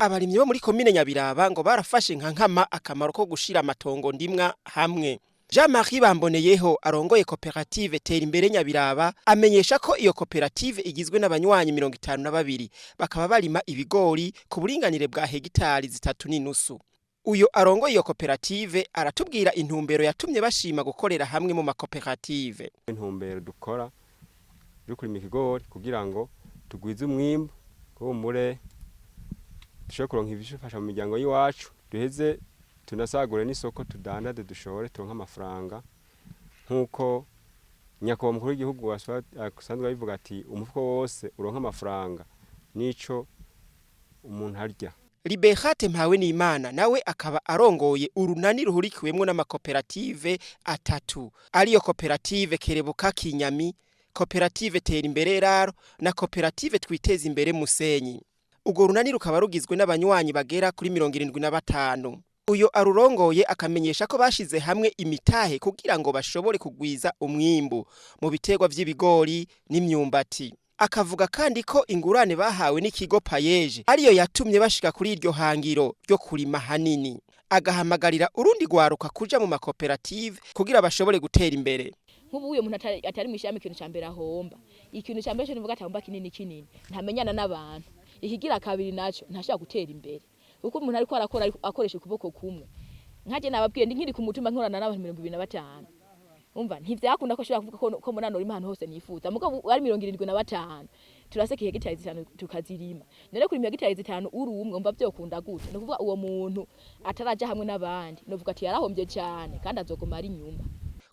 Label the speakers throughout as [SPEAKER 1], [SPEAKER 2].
[SPEAKER 1] abarimyi bo muri komine Nyabiraba ngo barafashe nka nkama akamaro ko gushira amatongo ndimwa hamwe. Jean-Marie Bamboneyeho arongoye koperative Tera Imbere Nyabiraba amenyesha ko iyo koperative igizwe n'abanywanyi 52 bakaba barima ibigori ku buringanire bwa hegitari 3.5. Uyo arongoye iyo koperative aratubwira intumbero yatumye bashima gukorera hamwe mu makoperative.
[SPEAKER 2] Intumbero dukora yo kurima ikigori kugira ngo tugwize umwimbu ko mure dushobora kuronka ibifasha mu miryango y'iwacu, duheze tunasagure n'isoko tudandade dushobore turonka amafaranga nkuko nyakubahwa mukuru w'igihugu asanzwe bivuga ati umufuko wose uronka amafaranga nico umuntu arya.
[SPEAKER 1] Liberate Mpawe n'Imana nawe akaba arongoye urunani ruhurikiwemwo n'amakoperative atatu ariyo koperative Kerebuka Kinyami, koperative Tera Imbere Raro na koperative Twiteza Imbere Musenyi. Ugo runani rukaba rugizwe n'abanywanyi bagera kuri 75. Uyo arurongoye akamenyesha ko bashize hamwe imitahe kugira ngo bashobore kugwiza umwimbu mu biterwa vy'ibigori n'imyumbati. Akavuga kandi ko ingurane bahawe n'ikigo Payeje ariyo yatumye bashika kuri iryo hangiro ryo kurima hanini. Agahamagarira urundi gwaruka kuja mu makoperative kugira bashobore gutera imbere.
[SPEAKER 3] Nk'ubu uyo muntu atari mwishami ikintu cyambere ahomba. Ikintu cyambere cyo nivuga atahomba kinini ntamenyana n'abantu. Ikigira kabiri naco ntashaka gutera imbere. Uko umuntu ariko arakora akoresha ukuboko kumwe. Nkaje nababwiye ndi nkiri ku mutumba nkorana n'abantu 25. Umva ntivyakunda ko shobora kuvuga ko munano uri impano hose nifuza. Muko ari 75. Turaseka hegitari 5 tukazirima. None kuri hegitari 5 uri umwe umva byokunda gute. No kuvuga uwo muntu ataraja hamwe n'abandi. No vuga ati yarahombye cyane kandi azogoma ari nyuma.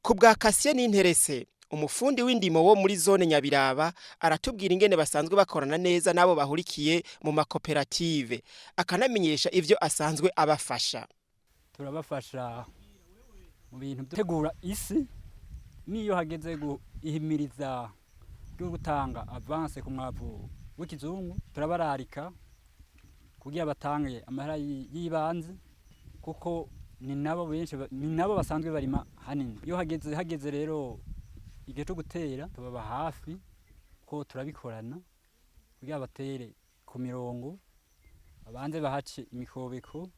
[SPEAKER 1] Kubwa Kassie n'Interese umufundi w'indimo wo muri zone Nyabiraba aratubwira ingene basanzwe bakorana neza nabo bahurikiye mu makoperative akanamenyesha ivyo asanzwe abafasha.
[SPEAKER 4] Turabafasha mu bintu tegura isi niyo hageze guhimiriza byo gutanga avance ku mwavu w'ikizungu turabararika kugira batange amahera yibanze kuko ni nabo benshi ni nabo basanzwe barima hanini. Iyo hageze rero igihe cyo gutera tubaba hafi ko turabikorana kugira batere ku mirongo abanze bahace imikobeko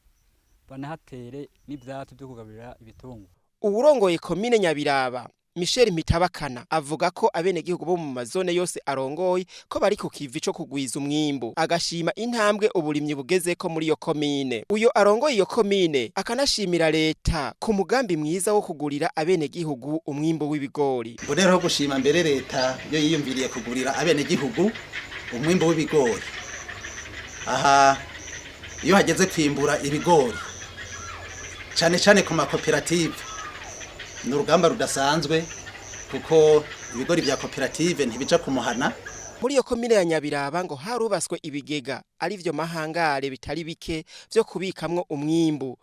[SPEAKER 4] banahatere n'ivyatu byo kugaburira ibitungo.
[SPEAKER 1] Uwurongoye komine Nyabiraba Michel Mitabakana avuga ko abenegihugu bo mu mazone yose arongoye ko bari ku kivi cyo kugwiza umwimbu agashima intambwe uburimyi bugeze ko muri yo komine. Uyo arongoye iyo komine akanashimira leta ku mugambi mwiza wo kugurira abenegihugu umwimbu w'ibigori.
[SPEAKER 5] Bonero gushima mbere leta yo yiyumviriye kugurira abenegihugu umwimbu w'ibigori. Aha iyo hageze kwimbura ibigori cyane ku makoperative n'urugamba rudasanzwe kuko ibigori bya koperative ntibija kumuhana.
[SPEAKER 1] Muri iyo komine ya Nyabiraba ngo harubaswe ibigega ari vyo mahangare bitari bike vyo kubikamwo umwimbu